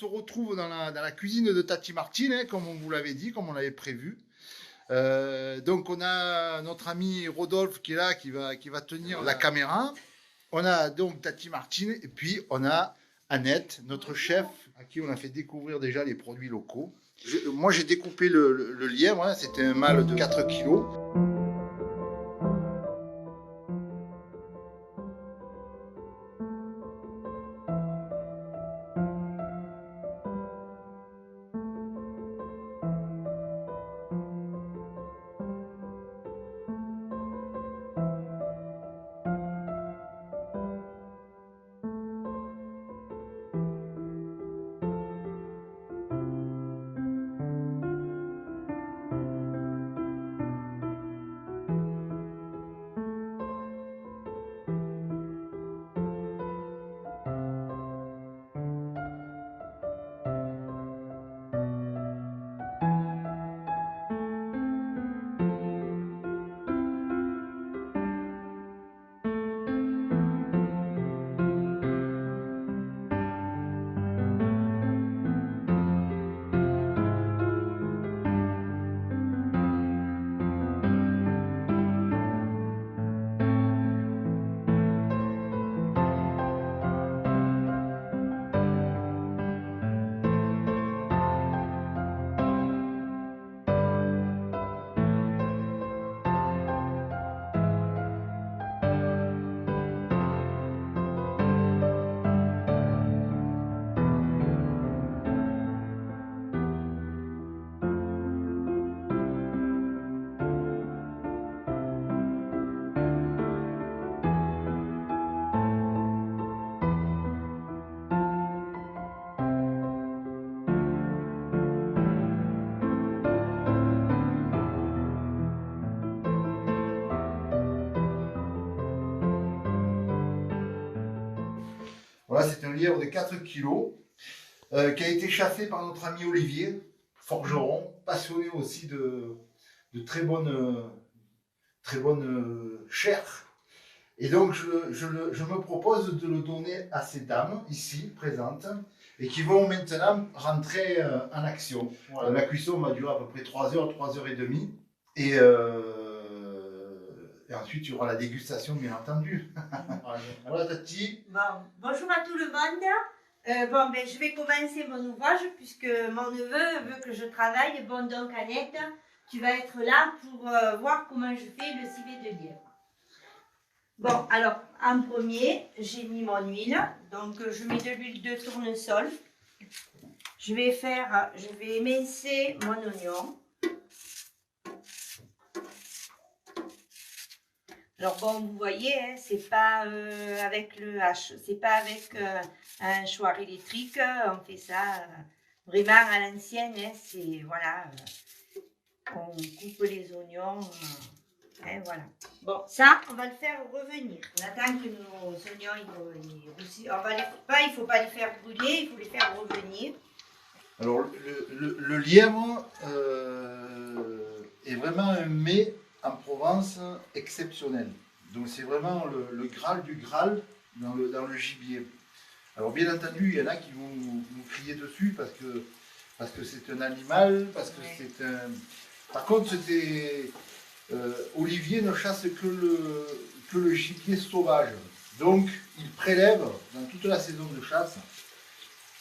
se retrouve dans la cuisine de Tati Martine, hein, comme on vous l'avait dit, comme on l'avait prévu. Donc on a notre ami Rodolphe qui est là, qui va tenir la caméra. On a donc Tati Martine et puis on a Annette, notre chef, à qui on a fait découvrir déjà les produits locaux. Moi j'ai découpé le lièvre, hein, c'était un mâle de 4 kilos. Voilà, c'est un lièvre de 4 kilos qui a été chassé par notre ami Olivier, forgeron, passionné aussi de très bonne chair. Et donc, je me propose de le donner à ces dames, ici, présentes, et qui vont maintenant rentrer en action. Voilà. La cuisson va durer à peu près 3 heures, 3 heures et demie. Et ensuite, il y aura la dégustation, bien entendu. Voilà, Tati. Bon, bonjour à tout le monde. Je vais commencer mon ouvrage puisque mon neveu veut que je travaille. Bon, donc Annette, tu vas être là pour voir comment je fais le civet de lièvre. Bon, alors, en premier, j'ai mis mon huile. Donc, je mets de l'huile de tournesol. Je vais émincer mon oignon. Alors bon, vous voyez, hein, c'est pas avec le hache, c'est pas avec un choir électrique, on fait ça vraiment à l'ancienne, hein, c'est voilà, on coupe les oignons, hein, voilà. Bon, ça, on va le faire revenir. On attend que nos oignons, il faut pas les faire brûler, il faut les faire revenir. Alors, le lièvre est vraiment un mets en Provence exceptionnel. Donc c'est vraiment le Graal du Graal dans le gibier. Alors bien entendu, il y en a qui vont nous crier dessus parce que c'est un animal, parce que c'est un... Par contre, Olivier ne chasse que le gibier sauvage. Donc il prélève dans toute la saison de chasse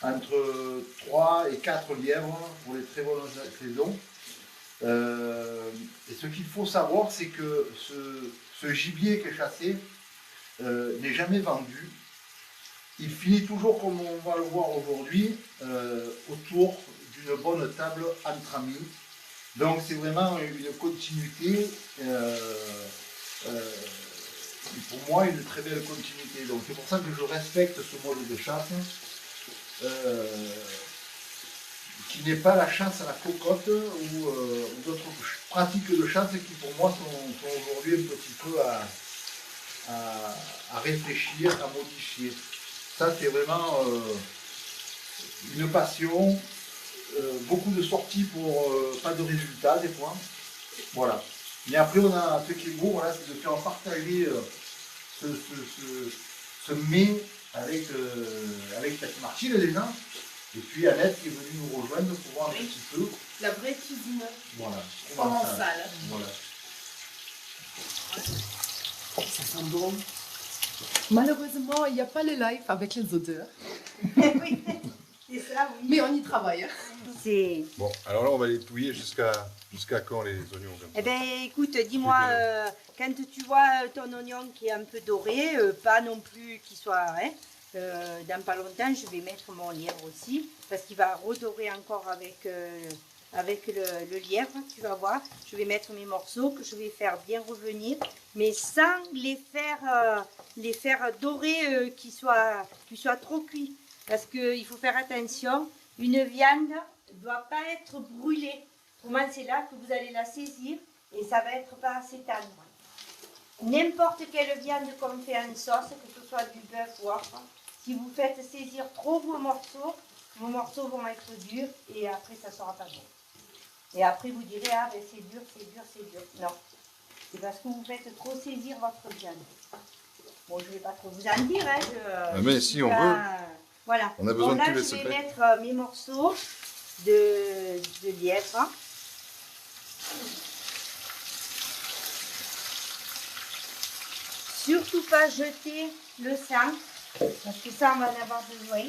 entre 3 et 4 lièvres pour les très bonnes saisons. Et ce qu'il faut savoir, c'est que ce gibier qui est chassé n'est jamais vendu. Il finit toujours, comme on va le voir aujourd'hui, autour d'une bonne table entre amis. Donc c'est vraiment une continuité, pour moi une très belle continuité. Donc c'est pour ça que je respecte ce mode de chasse. Qui n'est pas la chasse à la cocotte ou d'autres pratiques de chasse qui pour moi sont aujourd'hui un petit peu à réfléchir, à modifier. Ça c'est vraiment une passion, beaucoup de sorties pour pas de résultats des fois. Voilà. Mais après on a ce qui est beau, voilà, c'est de faire partager ce mets avec Tati Martine déjà. Et puis Annette qui est venue nous rejoindre pour voir un petit peu. La vraie cuisine Voilà. provençale. Voilà. Ça sent bon. Malheureusement, il n'y a pas le live avec les odeurs. Oui, c'est ça, oui. Mais on y travaille. C'est... Bon, alors là, on va les touiller jusqu'à quand les oignons comme ça? Eh bien, écoute, dis-moi, quand tu vois ton oignon qui est un peu doré, pas non plus qu'il soit... dans pas longtemps, je vais mettre mon lièvre aussi, parce qu'il va redorer encore avec le lièvre, tu vas voir. Je vais mettre mes morceaux que je vais faire bien revenir, mais sans les faire dorer, qu'ils soient trop cuits. Parce qu'il faut faire attention, une viande ne doit pas être brûlée. Autrement, c'est là que vous allez la saisir et ça va être pas assez tendre. N'importe quelle viande qu'on fait en sauce, que ce soit du bœuf ou autre, si vous faites saisir trop vos morceaux vont être durs et après ça sera pas bon. Et après vous direz, ah ben c'est dur. Non, c'est parce que vous faites trop saisir votre viande. Bon, je ne vais pas trop vous en dire. Mais si on veut. Voilà. On a besoin bon, de tous les je vais secrets. mettre mes morceaux de lièvre. Surtout pas jeter le sang, parce que ça on va en avoir besoin.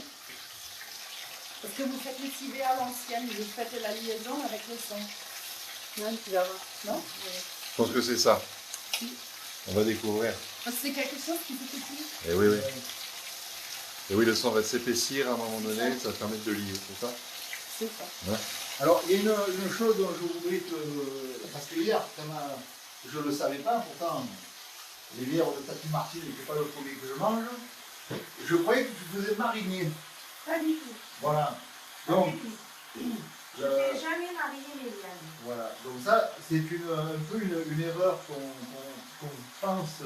Parce que vous faites le civet à l'ancienne, vous faites la liaison avec le sang. Non, tu vas voir. Non? Je pense que c'est ça. On va découvrir. Parce que c'est quelque chose qui peut cuire. Et oui, oui. Et oui, le sang va s'épaissir à un moment donné, ça va permettre de lier, c'est ça? C'est ça. Ouais. Alors, il y a une chose dont je voudrais te... Parce que hier, je ne le savais pas, pourtant, les lièvres de Tati Martine n'étaient pas le premier que je mange. Je croyais que tu faisais mariner. Pas du tout. Voilà. Pas Donc, du tout. Je ne fais jamais mariner les viandes. voilà. Donc ça, c'est un peu une erreur qu'on pense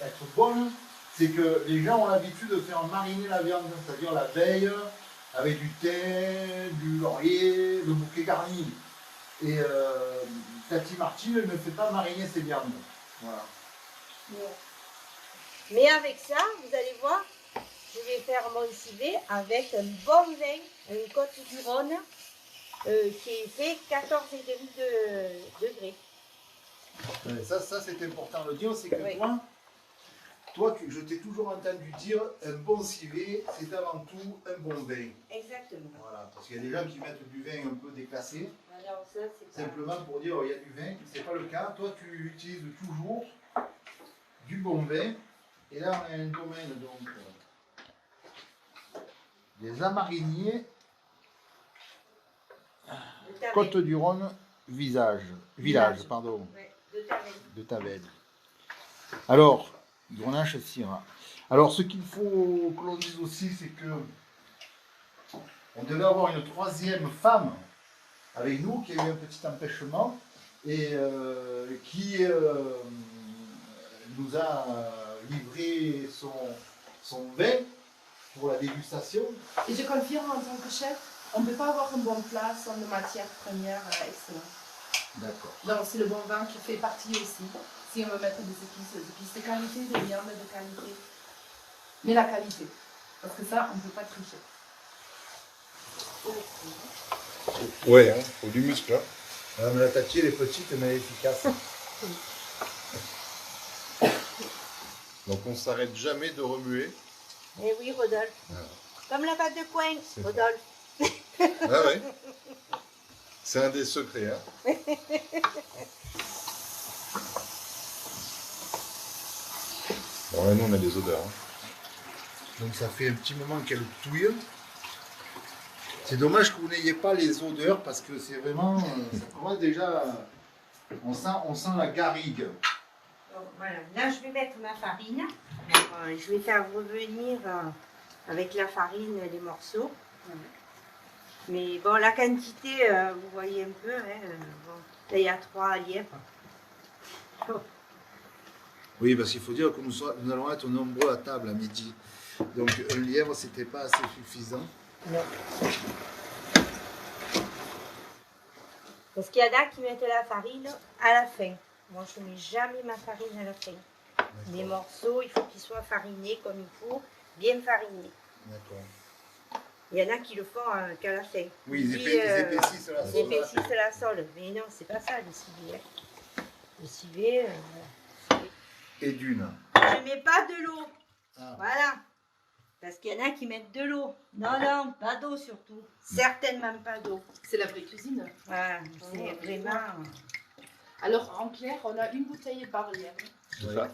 être bonne. C'est que les gens ont l'habitude de faire mariner la viande, c'est-à-dire la veille, avec du thym, du laurier, le bouquet garni. Et Tati Martine ne fait pas mariner ses viandes. Voilà. Mais avec ça, vous allez voir, je vais faire mon civet avec un bon vin, une côte du Rhône, qui fait 14,5 degrés. Ça c'est important de le dire, c'est que Oui. toi je t'ai toujours entendu dire un bon civet, c'est avant tout un bon vin. Exactement. Voilà, parce qu'il y a des gens qui mettent du vin un peu déclassé, Alors ça, c'est pas... simplement pour dire il y a du vin, c'est pas le cas. Toi tu utilises toujours du bon vin, et là on a un domaine donc des Amariniers, de Tavel. Côte du Rhône, village, pardon, Ouais, de Tavel. de Tavel. Alors, Grenache Syrah. Alors, ce qu'il faut que l'on dise aussi, c'est que on devait avoir une troisième femme avec nous qui a eu un petit empêchement et qui nous a livré son vin pour la dégustation. Et je confirme en tant que chef, on ne peut pas avoir un bon plat sans une matière première excellente. D'accord. Donc c'est le bon vin qui fait partie aussi. Si on veut mettre des épices de qualité, des viandes de qualité. Mais la qualité. Parce que ça, on ne peut pas tricher. Ouais, hein, faut du muscle, hein. Madame la Tati, elle est petite mais elle est efficace. Donc on s'arrête jamais de remuer. Eh oui, Rodolphe. Voilà. Comme la pâte de coin, C'est Rodolphe. Ah ouais. C'est un des secrets, hein. Bon, là, nous, on a des odeurs. Hein. Donc ça fait un petit moment qu'elle touille. C'est dommage que vous n'ayez pas les odeurs parce que c'est vraiment... ça commence déjà... On sent la garrigue. Donc, voilà. Là, je vais mettre ma farine. Donc, je vais faire revenir avec la farine les morceaux. Mais bon, la quantité, vous voyez un peu. Bon, là, il y a 3 lièvres. Oui, parce qu'il faut dire que nous allons être nombreux à table à midi. Donc un lièvre, c'était pas assez suffisant. Non. Parce qu'il y en a qui mettent la farine à la fin. Moi, je ne mets jamais ma farine à la fin. Les morceaux, il faut qu'ils soient farinés comme il faut, bien farinés. D'accord. Il y en a qui le font qu'à la fin. Oui, ils Puis, épaississent la ils sauce. épaississent la sole. Mais non, c'est pas ça le civet. Hein. Le civet, Et d'une. je mets pas de l'eau. Ah. Voilà. Parce qu'il y en a qui mettent de l'eau. Non, non, pas d'eau surtout. Certainement pas d'eau. C'est la vraie cuisine. Voilà, c'est vraiment. Alors, en clair, on a une bouteille par lièvre. C'est ça.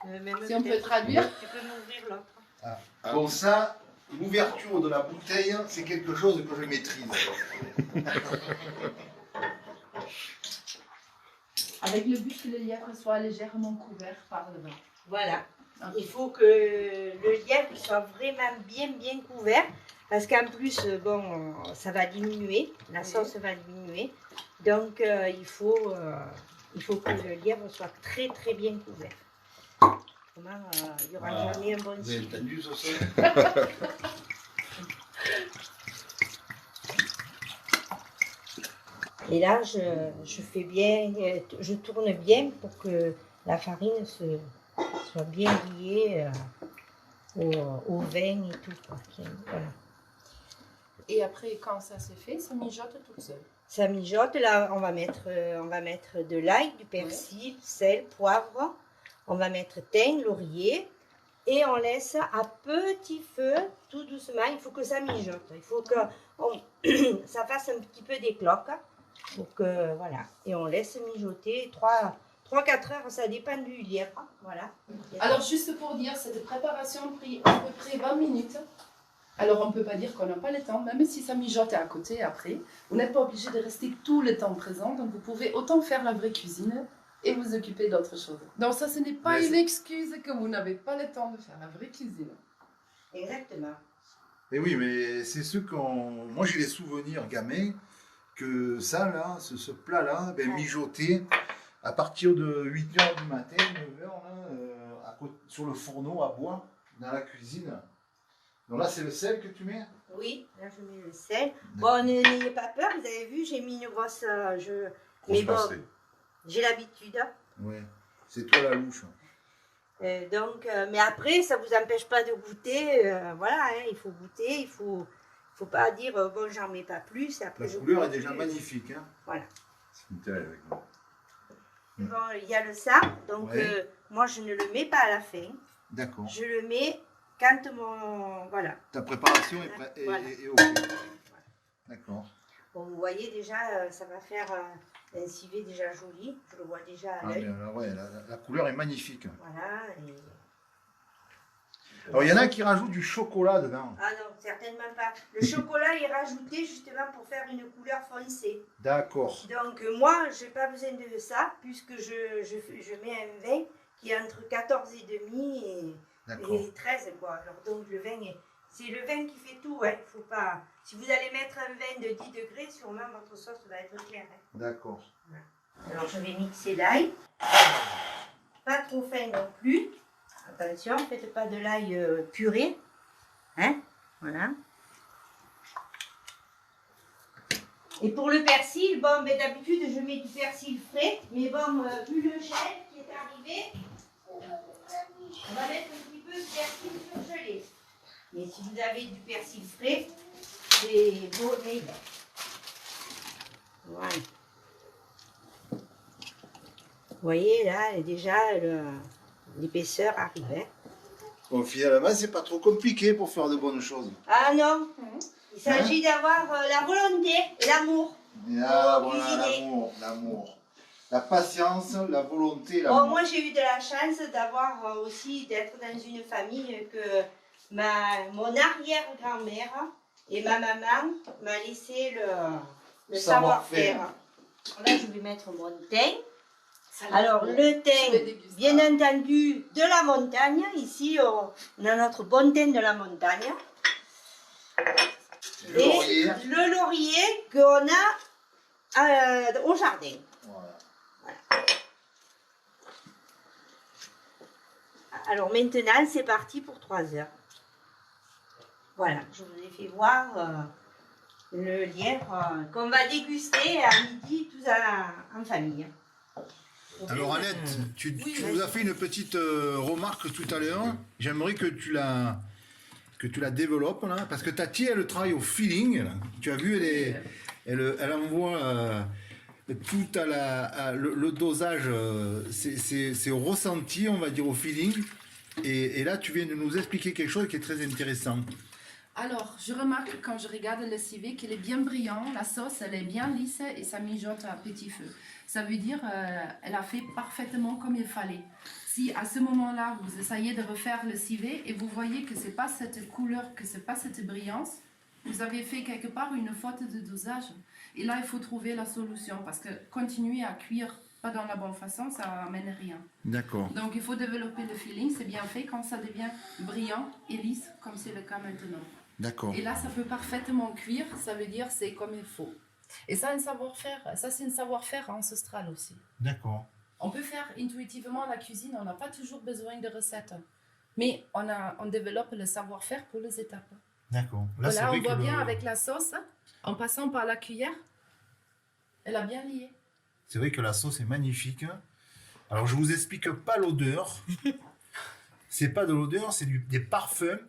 Même Si on peut peut-être- traduire. Tu peux m'ouvrir l'autre. Ah. Bon, ça, l'ouverture de la bouteille, c'est quelque chose que je maîtrise. Avec le but que le lièvre soit légèrement couvert par le vin. Voilà. Ok. Il faut que le lièvre soit vraiment bien couvert. Parce qu'en plus, bon, ça va diminuer. La sauce va diminuer. Donc, il faut que le lièvre soit très bien couvert. Autrement, il n'y aura Ah. jamais un bon Vous avez civet. entendu ce son? Et là, je fais bien, je tourne bien pour que la farine soit bien liée au vin et tout. Quoi. Voilà. Et après, quand ça se fait, ça mijote toute seule. Ça mijote. Là, on va mettre de l'ail, du persil, sel, poivre. On va mettre thym, laurier. Et on laisse à petit feu, tout doucement. Il faut que ça mijote. Il faut que ça fasse un petit peu d'écloque. Pour que, voilà. Et on laisse mijoter 3-4 heures. Ça dépend du lièvre. Voilà. Alors, juste pour dire, cette préparation a pris à peu près 20 minutes. Alors, on ne peut pas dire qu'on n'a pas le temps, même si ça mijote à côté après. Vous n'êtes pas obligé de rester tout le temps présent, donc vous pouvez autant faire la vraie cuisine et vous occuper d'autres choses. Donc ça, ce n'est pas Mais une excuse que vous n'avez pas le temps de faire la vraie cuisine. Exactement. Et oui, mais c'est ce qu'on. Moi, j'ai les souvenirs gamins que ça, là, ce plat-là, ben, mijoté à partir de 8h du matin, 9h, sur le fourneau à bois, dans la cuisine. Donc là, c'est le sel que tu mets? Oui, là je mets le sel. Bon, n'ayez pas peur, vous avez vu, j'ai mis une grosse. Mais bon, j'ai l'habitude. Ouais, c'est toi la louche. Donc, mais après, ça ne vous empêche pas de goûter. Voilà, hein, il faut goûter, il faut pas dire bon, j'en mets pas plus. Après, La je couleur est goûte déjà plus. magnifique. Hein. Voilà. C'est une telle avec moi. Bon, il y a le ça, donc Ouais. moi je ne le mets pas à la fin. D'accord. Je le mets quand mon. Voilà. Ta préparation est, Voilà. est OK. D'accord. Bon, vous voyez déjà, ça va faire un civet déjà joli. Je le vois déjà à Ah, l'œil. mais là, ouais, la couleur est magnifique. Voilà. Et... Alors, il y en a qui rajoutent du chocolat dedans. Ah non, certainement pas. Le chocolat est rajouté justement pour faire une couleur foncée. D'accord. Donc moi, je n'ai pas besoin de ça puisque je mets un vin qui est entre 14,5 D'accord. et 13 quoi. Alors donc le vin, c'est le vin qui fait tout. Hein. Faut pas. Si vous allez mettre un vin de 10 degrés, sûrement votre sauce va être claire. Hein. D'accord. Alors je vais mixer l'ail. Pas trop fin non plus. Attention, faites pas de l'ail puré. Hein? Voilà. Et pour le persil, bon, ben, d'habitude je mets du persil frais, mais bon, vu le gel qui est arrivé, on va mettre un petit peu de persil surgelé. Mais si vous avez du persil frais, c'est beau, mais voilà. Vous voyez là, déjà l'épaisseur arrive. Hein. Bon, finalement, c'est pas trop compliqué pour faire de bonnes choses. Ah non, il s'agit d'avoir la volonté et l'amour. Ah, Oh, voilà, cuisiner. l'amour. La patience, la volonté, Bon, l'amour. moi j'ai eu de la chance d'avoir aussi d'être dans une famille que mon arrière-grand-mère et ma maman m'a laissé le savoir-faire. Là je vais mettre mon thym. Alors le thym, bien entendu, de la montagne. Ici on a notre bon thym de la montagne. Le laurier. Et le laurier qu'on a au jardin. Voilà. Alors maintenant, c'est parti pour 3 heures. Voilà, je vous ai fait voir le lièvre qu'on va déguster à midi tous en famille. Alors Annette, tu nous as fait une petite remarque tout à l'heure. J'aimerais que que tu la développes là, parce que Tati, elle travaille au feeling. Là. Tu as vu, elle envoie tout le dosage, c'est au ressenti, on va dire au feeling. Et là, tu viens de nous expliquer quelque chose qui est très intéressant. Alors, je remarque quand je regarde le civet qu'il est bien brillant, la sauce elle est bien lisse et ça mijote à petit feu. Ça veut dire elle a fait parfaitement comme il fallait. Si à ce moment-là vous essayez de refaire le civet et vous voyez que c'est pas cette couleur, que c'est pas cette brillance, vous avez fait quelque part une faute de dosage. Et là, il faut trouver la solution parce que continuer à cuire pas dans la bonne façon, ça amène rien. D'accord. Donc il faut développer le feeling, c'est bien fait quand ça devient brillant et lisse comme c'est le cas maintenant. D'accord. Et là, ça peut parfaitement cuire, ça veut dire c'est comme il faut. Et ça, c'est un savoir-faire ancestral aussi. D'accord. On peut faire intuitivement la cuisine, on n'a pas toujours besoin de recettes. Mais on développe le savoir-faire pour les étapes. D'accord. Là, Voilà, on voit bien avec la sauce, en passant par la cuillère, elle a bien lié. C'est vrai que la sauce est magnifique. Alors, je vous explique pas l'odeur. C'est pas de l'odeur, c'est des parfums.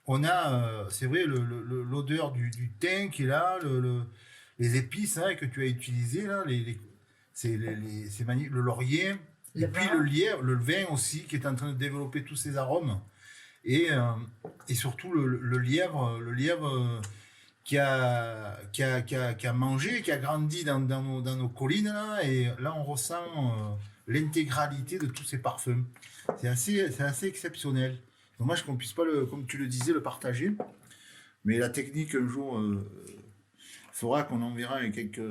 On a, c'est vrai, l'odeur du thym qui est là, les épices hein, que tu as utilisées, là, c'est magnifique, le laurier, et puis le vin aussi qui est en train de développer tous ces arômes. Et surtout le lièvre qui a mangé, qui a grandi dans nos collines, là, et là on ressent l'intégralité de tous ces parfums. C'est assez exceptionnel. Dommage qu'on ne puisse pas, comme tu le disais, le partager. Mais la technique, un jour, fera qu'on enverra quelques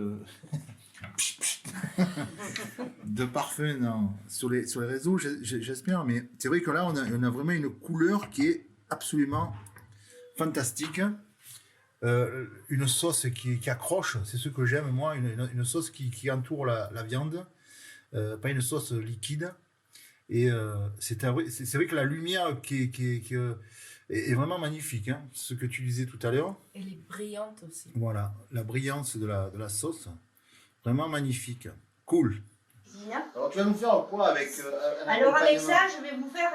de parfums sur les réseaux, j'espère. Mais c'est vrai que là, on a vraiment une couleur qui est absolument fantastique. Une sauce qui accroche, c'est ce que j'aime, moi. Une sauce qui entoure la viande. Pas une sauce liquide. Et c'est vrai que la lumière qui est vraiment magnifique, hein, ce que tu disais tout à l'heure. Elle est brillante aussi. Voilà, la brillance de la sauce, vraiment magnifique. Cool. Alors tu vas nous faire un point avec... Alors avec ça, je vais vous faire,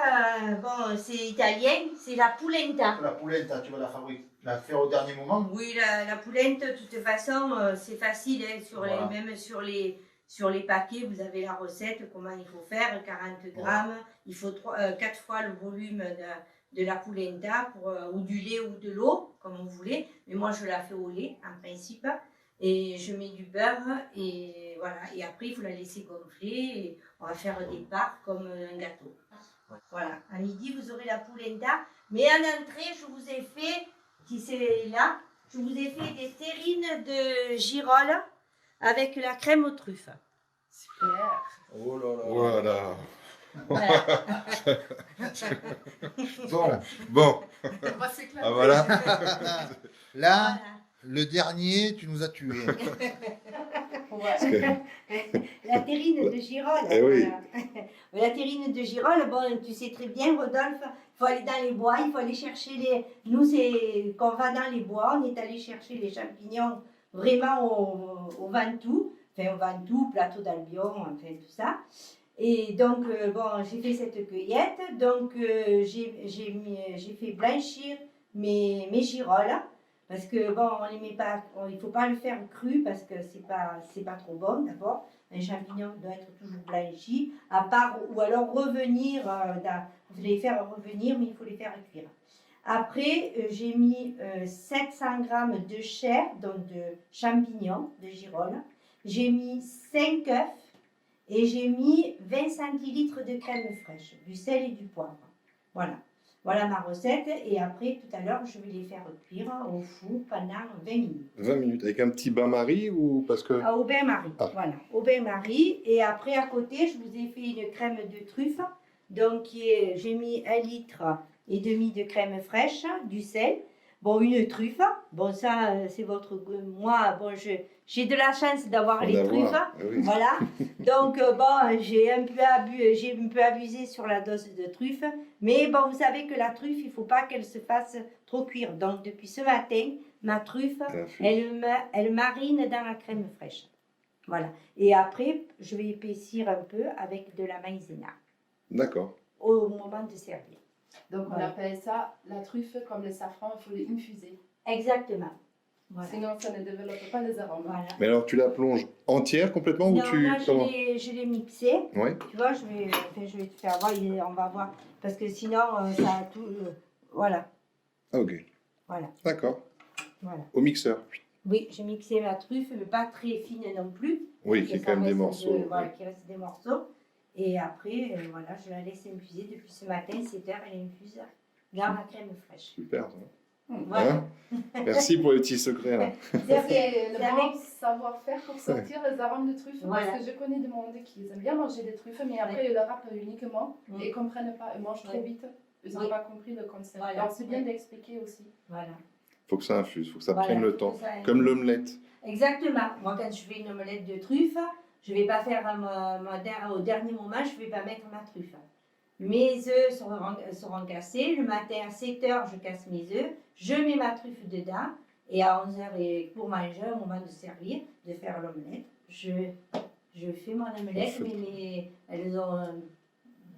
bon c'est italien, c'est la polenta. La polenta, tu vas la faire au dernier moment? Oui, la polenta, de toute façon, c'est facile, hein, Voilà. même sur les paquets, vous avez la recette, comment il faut faire, 40 grammes, il faut 4 fois le volume de la polenta, ou du lait ou de l'eau, comme vous voulez, mais moi je la fais au lait, en principe, et je mets du beurre, et voilà, et après il faut la laisser gonfler, et on va faire des parts comme un gâteau. Voilà, à midi vous aurez la polenta, mais en entrée, je vous ai fait, qui c'est là, je vous ai fait des terrines de girolles, avec la crème aux truffes. Super. Oh là là. Voilà. Voilà. Bon. On va s'éclater. Ah voilà. Là, le dernier, tu nous as tués. Voilà. La terrine de girolles. Eh oui. Voilà. La terrine de girolles, bon, tu sais très bien, Rodolphe, il faut aller dans les bois, il faut aller chercher les... Nous, c'est quand on va dans les bois, on est allé chercher les champignons vraiment au Ventoux, enfin au Ventoux, plateau d'Albion, enfin tout ça. Et donc, bon, j'ai fait cette cueillette, donc j'ai fait blanchir mes girolles, parce que bon, on les met pas, il ne faut pas le faire cru, parce que c'est pas trop bon d'abord. Un champignon doit être toujours blanchi, à part, ou alors revenir, vous les faire revenir, mais il faut les faire cuire. Après, j'ai mis 700 grammes de chair, donc de champignons, de girolles. J'ai mis 5 œufs et j'ai mis 20 centilitres de crème fraîche, du sel et du poivre. Voilà. Voilà ma recette. Et après, tout à l'heure, je vais les faire cuire au four pendant 20 minutes. 20 minutes. Avec un petit bain-marie ou parce que... Au bain-marie. Ah. Voilà, au bain-marie. Et après, à côté, je vous ai fait une crème de truffe. Donc, j'ai mis 1,5 litre de crème fraîche, du sel. Bon, une truffe. Bon, ça, c'est votre goût. Moi, bon, j'ai de la chance d'avoir les truffes. Oui. Voilà. Donc, bon, j'ai un peu abusé sur la dose de truffe. Mais bon, vous savez que la truffe, il ne faut pas qu'elle se fasse trop cuire. Donc, depuis ce matin, ma truffe, elle marine dans la crème fraîche. Voilà. Et après, je vais épaissir un peu avec de la maïzena. D'accord. Au moment de servir. Donc on Voilà. appelle ça la truffe comme le safran, il faut l'infuser. Exactement. Voilà. Sinon ça ne développe pas les arômes. Voilà. Mais alors, tu la plonges entière complètement ou Non, tu... là, comment je l'ai mixé. Oui. Tu vois, je vais te faire voir, on va voir. Parce que sinon, ça a tout. Voilà. Ah, ok. Voilà. D'accord. Voilà. Au mixeur. Oui, j'ai mixé ma truffe, mais pas très fine non plus. Oui, Que qui est ça quand même des reste morceaux. voilà, qui reste des morceaux. Et après, voilà, je la laisse infuser depuis ce matin, 7 heures, elle infuse dans la crème fraîche. Super. Ça. Voilà. Hein Merci pour les petits secrets là. C'est le C'est bon avec- savoir-faire pour sortir les arômes de truffe. Voilà. Parce que je connais des monde qui aiment bien manger des truffes, mais après ils le râpent uniquement Mm. et ils ne comprennent pas. Ils mangent trop Oui. vite. Ils n'ont Oui. pas compris le concept. Voilà. Donc c'est bien Oui. d'expliquer aussi. Voilà. Faut que ça infuse, faut que ça Voilà, prenne le faut temps. que ça- Comme l'omelette. Exactement. Moi, quand je fais une omelette de truffe, je ne vais pas faire au dernier moment, je ne vais pas mettre ma truffe. Mes œufs seront cassés. Le matin à 7 heures, je casse mes œufs. Je mets ma truffe dedans. Et à 11 heures, et pour manger, au moment de servir, de faire l'omelette, je fais mon omelette. Mais elles ont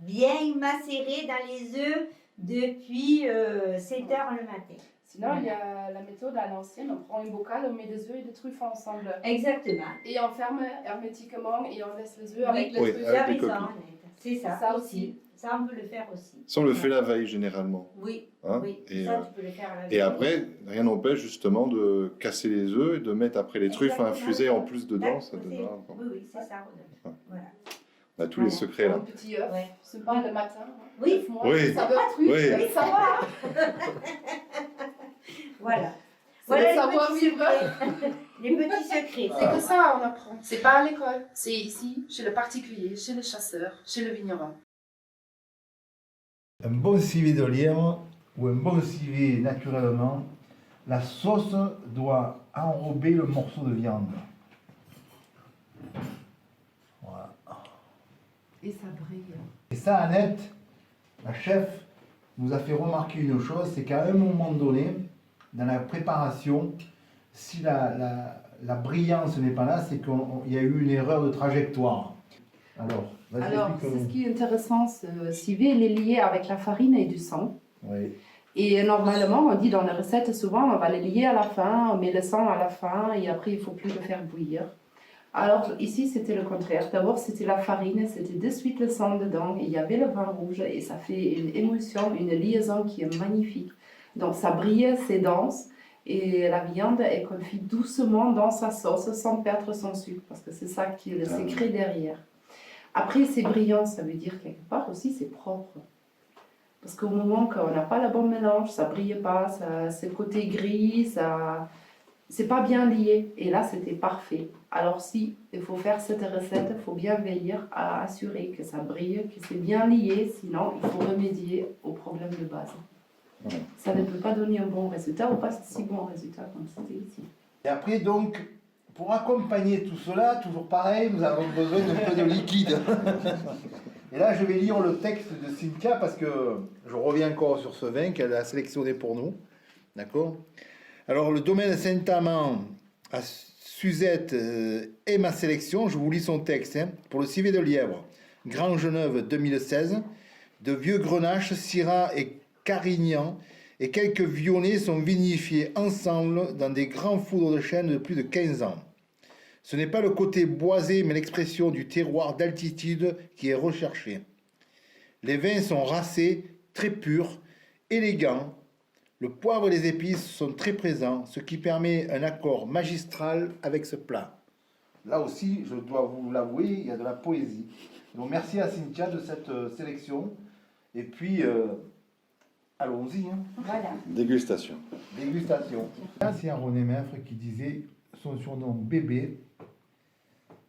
bien macéré dans les œufs depuis 7 heures le matin. Sinon, il y a la méthode à l'ancienne. On prend une bocal, on met des œufs et des truffes ensemble. Exactement. Et on ferme hermétiquement et on laisse les œufs Oui. avec les Oui, truffes. avec les raison, coquilles. Annette. C'est ça, Ça aussi. Ça, on peut le faire aussi. Ça, on le fait la veille généralement. Oui, Hein oui. et, Ça, tu peux le faire à la et veille. après, rien n'empêche justement de casser les œufs et de mettre après les truffes Exactement. infusées en plus dedans. Ouais, Ça c'est- donnera encore. Oui, oui, c'est ça, Rodolphe. Ouais. Voilà. On a tous les Voilà. secrets là. Un petit œuf. Ouais. C'est pas le matin. Oui. Œuf mois, Oui. Ça veut truffe. Oui. Oui, ça va. Voilà. C'est le les savoir-vivre. petits secrets. Les petits secrets. C'est que ça, on apprend. C'est pas à l'école. C'est ici, chez le particulier, chez le chasseur, chez le vigneron. Un bon civet de lièvre ou un bon civet naturellement, la sauce doit enrober le morceau de viande. Voilà. Et ça brille. Et ça, Annette, la chef, nous a fait remarquer une chose, c'est qu'à un moment donné, dans la préparation, si la brillance n'est pas là, c'est qu'il y a eu une erreur de trajectoire. Alors, vas-y, Alors, explique-nous. c'est ce qui est intéressant, ce civet, il est lié avec la farine et du sang. Oui. Et normalement, on dit dans les recettes, souvent, on va les lier à la fin, on met le sang à la fin, et après, il ne faut plus le faire bouillir. Alors, ici, c'était le contraire. D'abord, c'était la farine, c'était de suite le sang dedans, et il y avait le vin rouge, et ça fait une émulsion, une liaison qui est magnifique. Donc, ça brille, c'est dense, et la viande est confite doucement dans sa sauce, sans perdre son sucre, parce que c'est ça qui est le secret derrière. Après, c'est brillant, ça veut dire quelque part aussi, c'est propre. Parce qu'au moment qu'on n'a pas le bon mélange, ça brille pas, ça, c'est côté gris, ça, c'est pas bien lié. Et là, c'était parfait. Alors si il faut faire cette recette, il faut bien veiller à assurer que ça brille, que c'est bien lié, sinon il faut remédier au problème de base. Ouais. Ça ne peut pas donner un bon résultat ou pas si bon résultat comme c'était ici. Et après, donc, pour accompagner tout cela, toujours pareil, nous avons besoin d'un peu de liquide. Et là, je vais lire le texte de Cynthia parce que je reviens encore sur ce vin qu'elle a sélectionné pour nous. D'accord ? Alors, le domaine Saint-Amand à Suzette est ma sélection. Je vous lis son texte. Hein, pour le civet de lièvre, Grand Genève 2016, de Vieux Grenache, Syrah et Carignan et quelques violets sont vinifiés ensemble dans des grands foudres de chêne de plus de 15 ans. Ce n'est pas le côté boisé, mais l'expression du terroir d'altitude qui est recherchée. Les vins sont racés, très purs, élégants. Le poivre et les épices sont très présents, ce qui permet un accord magistral avec ce plat. Là aussi, je dois vous l'avouer, il y a de la poésie. Donc merci à Cynthia de cette sélection. Et puis, allons-y. Hein. Voilà. Dégustation. Dégustation. C'est un René Meffre qui disait son surnom bébé.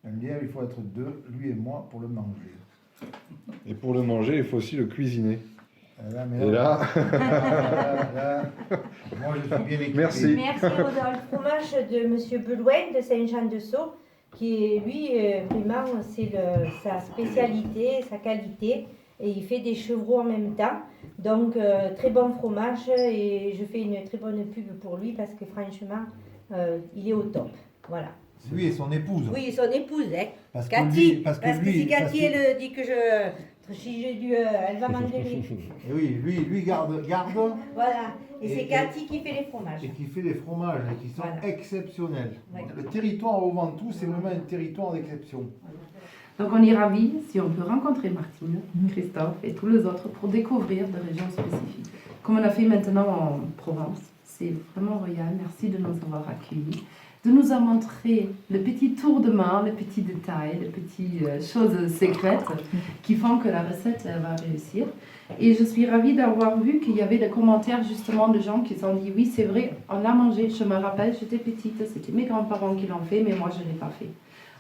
Un lièvre, il faut être deux, lui et moi, pour le manger. Et pour le manger, il faut aussi le cuisiner. Là, Et là, moi je suis bien équipé. Merci. Merci Rodolphe. Fromage de Monsieur Belouin de Saint-Jean-de-Sault, qui est lui, vraiment, c'est sa spécialité, sa qualité. Et il fait des chevreaux en même temps. Donc, très bon fromage. Et je fais une très bonne pub pour lui parce que franchement, il est au top. Voilà. Lui et son épouse. Oui, son épouse, hein. Parce que Cathy, lui, parce que si Cathy elle dit que Si j'ai dû, elle va m'engueuler. Et oui, lui garde, Voilà. Et Et- c'est Cathy qui fait les fromages. et qui fait des fromages qui sont Voilà. exceptionnels. Ouais. Le territoire au Ventoux, c'est vraiment un territoire d'exception. Donc on est ravis si on peut rencontrer Martine, Christophe et tous les autres pour découvrir des régions spécifiques. Comme on a fait maintenant en Provence, c'est vraiment royal. Merci de nous avoir accueillis, de nous avoir montré le petit tour de main, les petits détails, les petites choses secrètes qui font que la recette va réussir. Et je suis ravie d'avoir vu qu'il y avait des commentaires justement de gens qui se sont dit oui c'est vrai, on a mangé, je me rappelle, j'étais petite, c'était mes grands-parents qui l'ont fait mais moi je ne l'ai pas fait.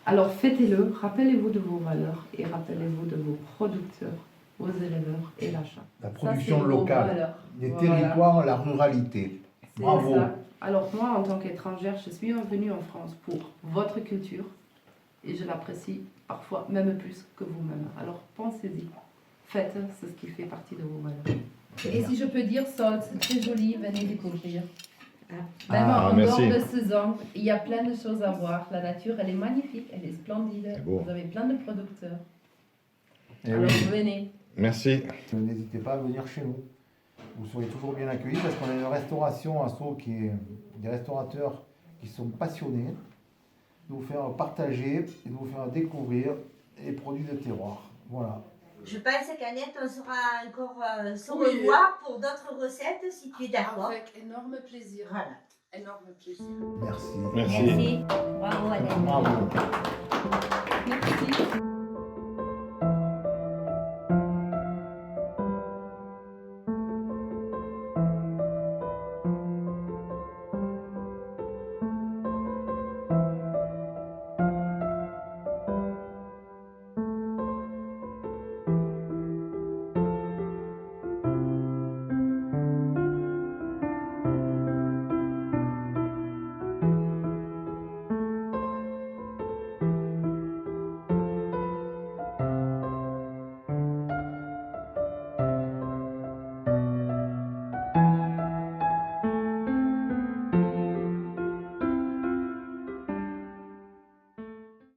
Alors faites-le, rappelez-vous de vos valeurs et rappelez-vous de vos producteurs, vos éleveurs et l'achat. La Ça, production c'est vos locale, valeurs. les Voilà. territoires, la ruralité. C'est Bravo. ça. Alors moi, en tant qu'étrangère, je suis venue en France pour votre culture et je l'apprécie parfois même plus que vous-même. Alors pensez-y, faites, c'est ce qui fait partie de vos valeurs. Et si je peux dire, Salt, c'est très joli, venez découvrir. Même en merci. dehors de saison, il y a plein de choses à voir. La nature, elle est magnifique, elle est splendide. C'est beau. Vous avez plein de producteurs. Eh Alors oui. venez. Merci. N'hésitez pas à venir chez nous. Vous serez toujours bien accueillis parce qu'on a une restauration à Sceaux qui est des restaurateurs qui sont passionnés de vous faire partager et de vous faire découvrir les produits de terroir. Voilà. Je pense qu'Annette, on sera encore se Oui. revoir pour d'autres recettes si tu es d'accord. Avec énorme plaisir. Voilà. Énorme plaisir. Merci. Merci. Merci. Bravo Annette. Bravo. Merci.